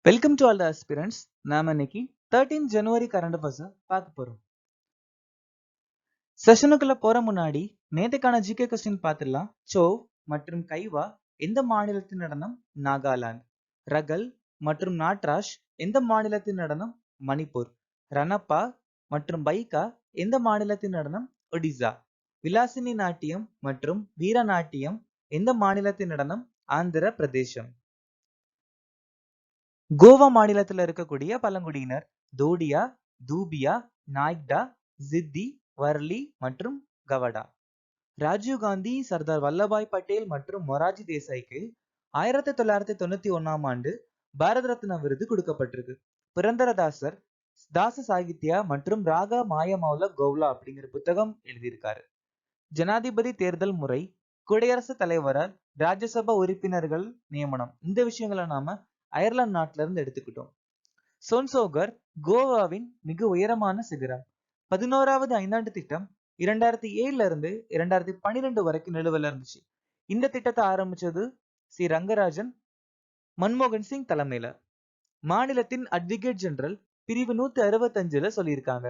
Welcome to all the aspirants. நாம இன்னைக்கு 13 ஜனவரி current affairs பார்க்க போறோம். செஷனுக்குள்ள போற முன்னாடி நேத்துக்கான ஜிகே கொஸ்டின் பார்த்துடலாம். சோ மற்றும் கைவா எந்த மாநிலத்தின் நடனம்? நாகாலாந்து. ரகல் மற்றும் நாட்ராஷ் எந்த மாநிலத்தின் நடனம்? மணிப்பூர். ரணப்பா மற்றும் பைகா எந்த மாநிலத்தின் நடனம்? ஒடிசா. விலாசினி நாட்டியம் மற்றும் வீரநாட்டியம் எந்த மாநிலத்தின் நடனம்? ஆந்திர பிரதேசம். கோவா மாநிலத்தில் இருக்கக்கூடிய பழங்குடியினர் தோடியா, தூபியா, நாய்க்டா, ஜித்தி, வர்லி மற்றும் கவடா. ராஜீவ் காந்தி, சர்தார் வல்லபாய் பட்டேல் மற்றும் மொராஜி தேசாய்க்கு 1991ஆம் ஆண்டு பாரத ரத்னா விருது கொடுக்கப்பட்டிருக்கு. புரந்தரதாசர் தாச சாகித்யா மற்றும் ராகா மாயமௌல கௌலா அப்படிங்கிற புத்தகம் எழுதியிருக்காரு. ஜனாதிபதி தேர்தல் முறை, குடியரசுத் தலைவரால் ராஜ்யசபா உறுப்பினர்கள் நியமனம், இந்த விஷயங்களை நாம அயர்லாந்து நாட்டில இருந்து எடுத்துக்கிட்டோம். சோன்சோகர் கோவாவின் மிக உயரமான சிகரம். 11வது ஐந்தாண்டு திட்டம் 2007 இருந்து 2012 வரைக்கும் நிலுவையில் இருந்துச்சு. இந்த திட்டத்தை ஆரம்பிச்சது சி ரங்கராஜன் மன்மோகன் சிங் தலைமையில. மாநிலத்தின் அட்வொகேட் ஜெனரல் பிரிவு 165 சொல்லியிருக்காங்க.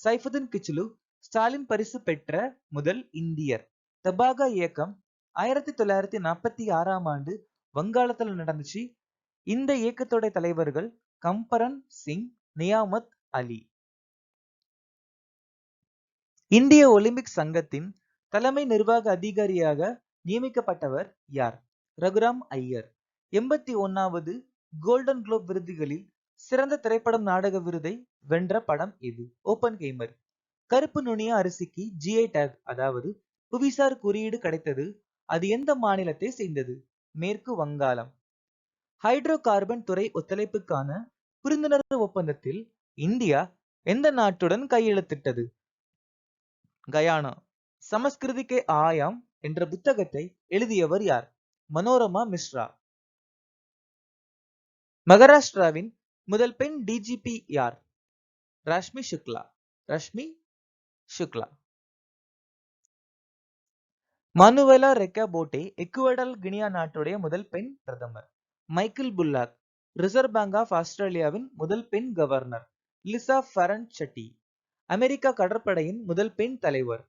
சைஃபுதீன் கிச்லு ஸ்டாலின் பரிசு பெற்ற முதல் இந்தியர். தபாகா இயக்கம் 1946ஆம் ஆண்டு வங்காளத்துல நடந்துச்சு. இந்த இயக்கத்தோட தலைவர்கள் கம்பரன் சிங், நியாமத் அலி. இந்திய ஒலிம்பிக் சங்கத்தின் தலைமை நிர்வாக அதிகாரியாக நியமிக்கப்பட்டவர் யார்? ரகுராம் ஐயர். 81வது கோல்டன் குளோப் விருதுகளில் சிறந்த திரைப்படம் நாடக விருதை வென்ற படம் எது? ஓபன் ஹெய்மர். கருப்பு நுனிய அரிசிக்கு ஜிஐ டேக் அதாவது புவிசார் குறியீடு கிடைத்தது. அது எந்த மாநிலத்தை சேர்ந்தது? மேற்கு வங்காளம். ஹைட்ரோ கார்பன் துறை ஒத்துழைப்புக்கான புரிந்துணர்வு ஒப்பந்தத்தில் இந்தியா எந்த நாட்டுடன் கையெழுத்திட்டது? கயானா. சமஸ்கிருதிகே ஆயாம் என்ற புத்தகத்தை எழுதியவர் யார்? மனோரமா மிஸ்ரா. மகாராஷ்டிராவின் முதல் பெண் டிஜிபி யார்? Rashmi Shukla. Manuela Roka Botey Equatorial Guinea நாட்டுடைய முதல் பெண் பிரதமர். Michele Bullock. Reserve bank of ஆஸ்திரேலியாவின் முதல் பெண் governor Lisa Franchetti. America கடற்படையின் முதல் பெண் தலைவர்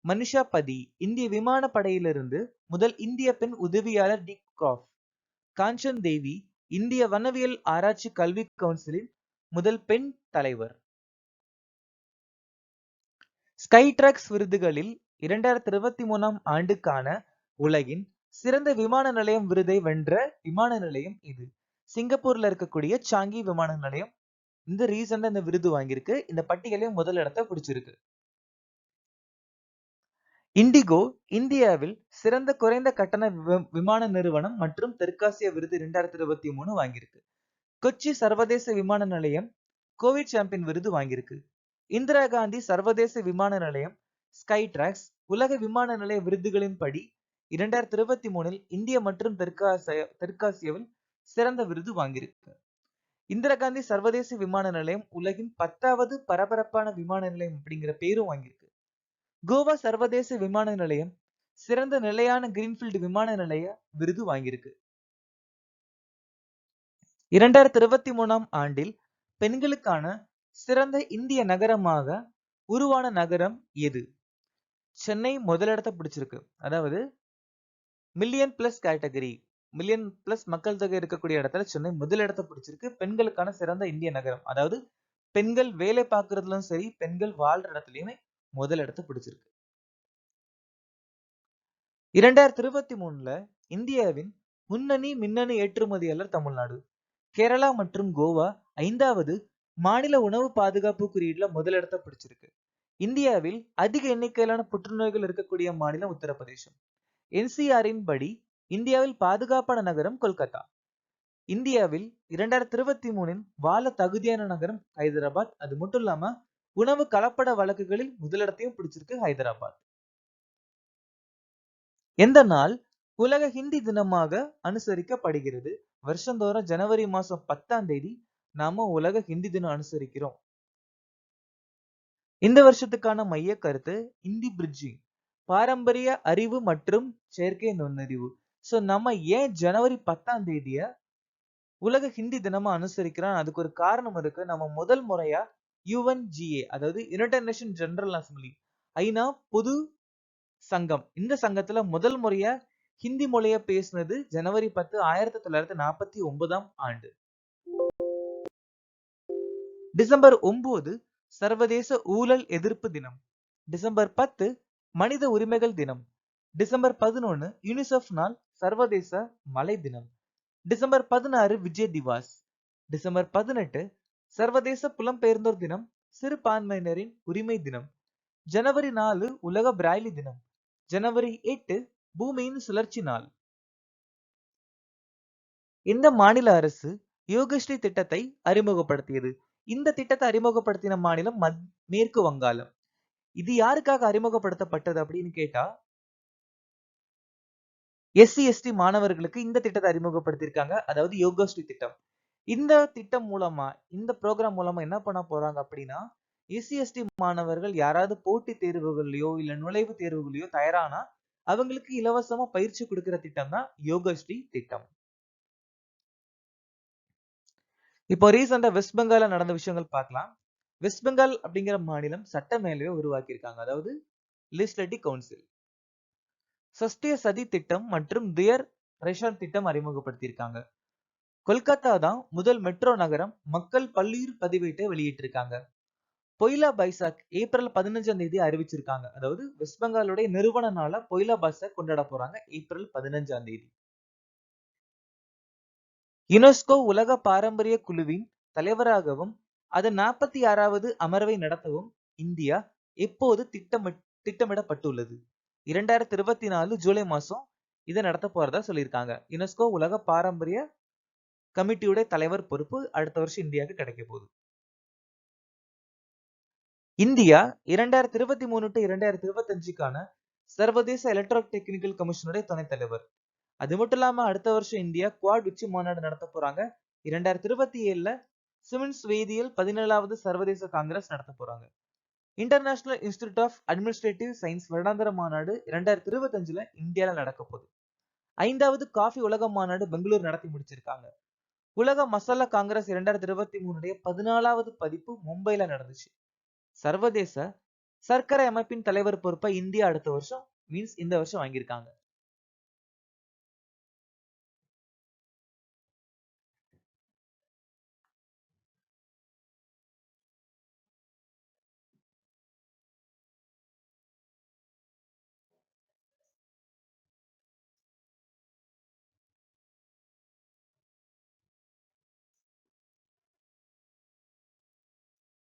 மனிஷா பதி. இந்திய விமானப்படையிலிருந்து முதல் இந்திய பெண் உதவியாளர் டிக் கிராஃப். காஞ்சன் தேவி இந்திய வனவியல் ஆராய்ச்சி கல்வி கவுன்சிலின் முதல் பெண் தலைவர். ஸ்கைட்ராக்ஸ் விருதுகளில் 2023ஆம் ஆண்டுக்கான உலகின் சிறந்த விமான நிலையம் விருதை வென்ற விமான நிலையம் இது? சிங்கப்பூர்ல இருக்கக்கூடிய சாங்கி விமான நிலையம் இந்த ரீசன்ல இந்த விருது வாங்கியிருக்கு. இந்த பட்டியலையும் முதல் இடத்தை பிடிச்சிருக்கு. இண்டிகோ இந்தியாவில் சிறந்த குறைந்த கட்டண விமான நிறுவனம் மற்றும் தெற்காசிய விருது 2023 வாங்கியிருக்கு. கொச்சி சர்வதேச விமான நிலையம் கோவிட் சாம்பியன் விருது வாங்கியிருக்கு. இந்திரா காந்தி சர்வதேச விமான நிலையம் ஸ்கைட்ராக்ஸ் உலக விமான நிலைய விருதுகளின் படி 2023 இந்திய மற்றும் தெற்காசியாவில் சிறந்த விருது வாங்கியிருக்கு. இந்திரா காந்தி சர்வதேச விமான நிலையம் உலகின் 10வது பரபரப்பான விமான நிலையம் அப்படிங்கிற பேரும் வாங்கியிருக்கு. கோவா சர்வதேச விமான நிலையம் சிறந்த நிலையான கிரீன்ஃபீல்டு விமான நிலைய விருது வாங்கியிருக்கு. 2023ஆம் ஆண்டில் பெண்களுக்கான சிறந்த இந்திய நகரமாக உருவான நகரம் எது? சென்னை முதலிடத்தை பிடிச்சிருக்கு. அதாவது million plus category, million plus மக்கள் தொகை இருக்கக்கூடிய இடத்துல சென்னை முதலிடத்தை பிடிச்சிருக்கு. பெண்களுக்கான சிறந்த இந்திய நகரம், அதாவது பெண்கள் வேலை பார்க்கறதுலும் சரி, பெண்கள் வாழ்ற இடத்துலயுமே முதலிடத்தை பிடிச்சிருக்கு. 2023ல இந்தியாவின் முன்னணி மின்னணு ஏற்றுமதியாளர் தமிழ்நாடு. கேரளா மற்றும் கோவா 5வது மாநில உணவு பாதுகாப்பு குறியீடுல முதலிடத்தை பிடிச்சிருக்கு. இந்தியாவில் அதிக எண்ணிக்கையிலான புற்றுநோய்கள் இருக்கக்கூடிய மாநிலம் உத்தரப்பிரதேசம். என்சிஆரின் படி இந்தியாவில் பாதுகாப்பான நகரம் கொல்கத்தா. இந்தியாவில் 2023 வாழ தகுதியான நகரம் ஹைதராபாத். அது மட்டும் இல்லாம உணவு கலப்பட வழக்குகளில் முதலிடத்தையும் பிடிச்சிருக்கு ஹைதராபாத். எந்த நாள் உலக ஹிந்தி தினமாக அனுசரிக்கப்படுகிறது? வருஷந்தோறும் ஜனவரி மாசம் 10ஆம் தேதி நாம உலக ஹிந்தி தினம் அனுசரிக்கிறோம். இந்த வருஷத்துக்கான மைய கருத்து இந்தி பிரிட்ஜிங், பாரம்பரிய அறிவு மற்றும் செயற்கை நுண்ணறிவு. சோ நம்ம ஏன் ஜனவரி 10ஆம் தேதிய உலக ஹிந்தி தினமா அனுசரிக்கிறான். அதுக்கு ஒரு காரணம் இருக்கு. நம்ம முதல் முறையா UNGA, அதாவது யுனைடெட் நேஷன் ஜெனரல் அசம்பிளி, ஐநா பொது சங்கம், இந்த சங்கத்துல முதல் முறையா ஹிந்தி மொழிய பேசினது ஜனவரி 10, 1949ஆம் ஆண்டு. டிசம்பர் 9 சர்வதேச ஊழல் எதிர்ப்பு தினம். டிசம்பர் 10 மனித உரிமைகள் தினம். டிசம்பர் 11 யூனிசெஃப் நாள், சர்வதேச மலை தினம். டிசம்பர் 16 விஜய் திவாஸ். டிசம்பர் 18 சர்வதேச புலம்பெயர்ந்தோர் தினம், சிறுபான்மையினரின் உரிமை தினம். ஜனவரி 4 உலக பிராய்லி தினம். ஜனவரி 8 பூமியின் சுழற்சி நாள். இந்த மாநில அரசு யோகஸ்ரீ திட்டத்தை அறிமுகப்படுத்தியது. இந்த திட்டத்தை அறிமுகப்படுத்தின மாநிலம் மேற்கு வங்காளம். இது யாருக்காக அறிமுகப்படுத்தப்பட்டது அப்படின்னு கேட்டா, SC/ST மாணவர்களுக்கு இந்த திட்டத்தை அறிமுகப்படுத்தியிருக்காங்க. அதாவது யோகஸ்ரீ திட்டம். இந்த திட்டம் மூலமா, இந்த ப்ரோக்ராம் மூலமா என்ன பண்ண போறாங்க அப்படின்னா, SC/ST மாணவர்கள் யாராவது போட்டித் தேர்வுகள்லயோ இல்ல நுழைவுத் தேர்வுகளையோ தயாரானா அவங்களுக்கு இலவசமா பயிற்சி கொடுக்கிற திட்டம் தான் யோகஸ்ரீ திட்டம். இப்போ ரீசெண்டா வெஸ்ட் பெங்கால்ல நடந்த விஷயங்கள் பார்க்கலாம். வெஸ்ட் பெங்கால் அப்படிங்கிற மாநிலம் சட்டமேலவையை உருவாக்கியிருக்காங்க. அதாவது லெஜிஸ்லேட்டிவ் கவுன்சில். சஸ்திய சதி திட்டம் மற்றும் தியர் ரேஷன் திட்டம் அறிமுகப்படுத்தியிருக்காங்க. கொல்கத்தா தான் முதல் மெட்ரோ நகரம். மக்கள் பல்லுயிர் பதிவேட்டை வெளியிட்டிருக்காங்க. பொய்லா பைசாக் ஏப்ரல் 15ஆம் தேதி அறிவிச்சிருக்காங்க. அதாவது வெஸ்ட் பெங்காலுடைய நிறுவன நாளா பொய்லா பைசாக் கொண்டாட போறாங்க ஏப்ரல் 15ஆம் தேதி. யுனெஸ்கோ உலக பாரம்பரிய குழுவின் தலைவராகவும் அதன் 46வது அமர்வை நடத்தவும் இந்தியா எப்போது திட்டமிடப்பட்டுள்ளது? 2024 ஜூலை மாசம் இதை நடத்த போறதா சொல்லியிருக்காங்க. யுனெஸ்கோ உலக பாரம்பரிய கமிட்டியுடைய தலைவர் பொறுப்பு அடுத்த வருஷம் இந்தியாவுக்கு கிடைக்க போகுது. இந்தியா 2023 to 2025க்கான சர்வதேச எலக்ட்ரோ டெக்னிக்கல் கமிஷனுடைய துணைத் தலைவர். அது மட்டும் இல்லாம அடுத்த வருஷம் இந்தியா குவாட் உச்சி மாநாடு நடத்த போறாங்க. 2027ல சிமென்ஸ் வேதியியல் 17வது சர்வதேச காங்கிரஸ் நடத்த போறாங்க. International institute of administrative science வருடாந்திர மாநாடு 2025ல இந்தியால நடக்க போகுது. 5வது காஃபி உலக மாநாடு பெங்களூர் நடத்தி முடிச்சிருக்காங்க. உலக மசாலா காங்கிரஸ் 2023 14வது பதிப்பு மும்பைல நடந்துச்சு. சர்வதேச சர்க்கரை அமைப்பின் தலைவர் பொறுப்பை இந்தியா அடுத்த வருஷம் இந்த வருஷம் வாங்கியிருக்காங்க.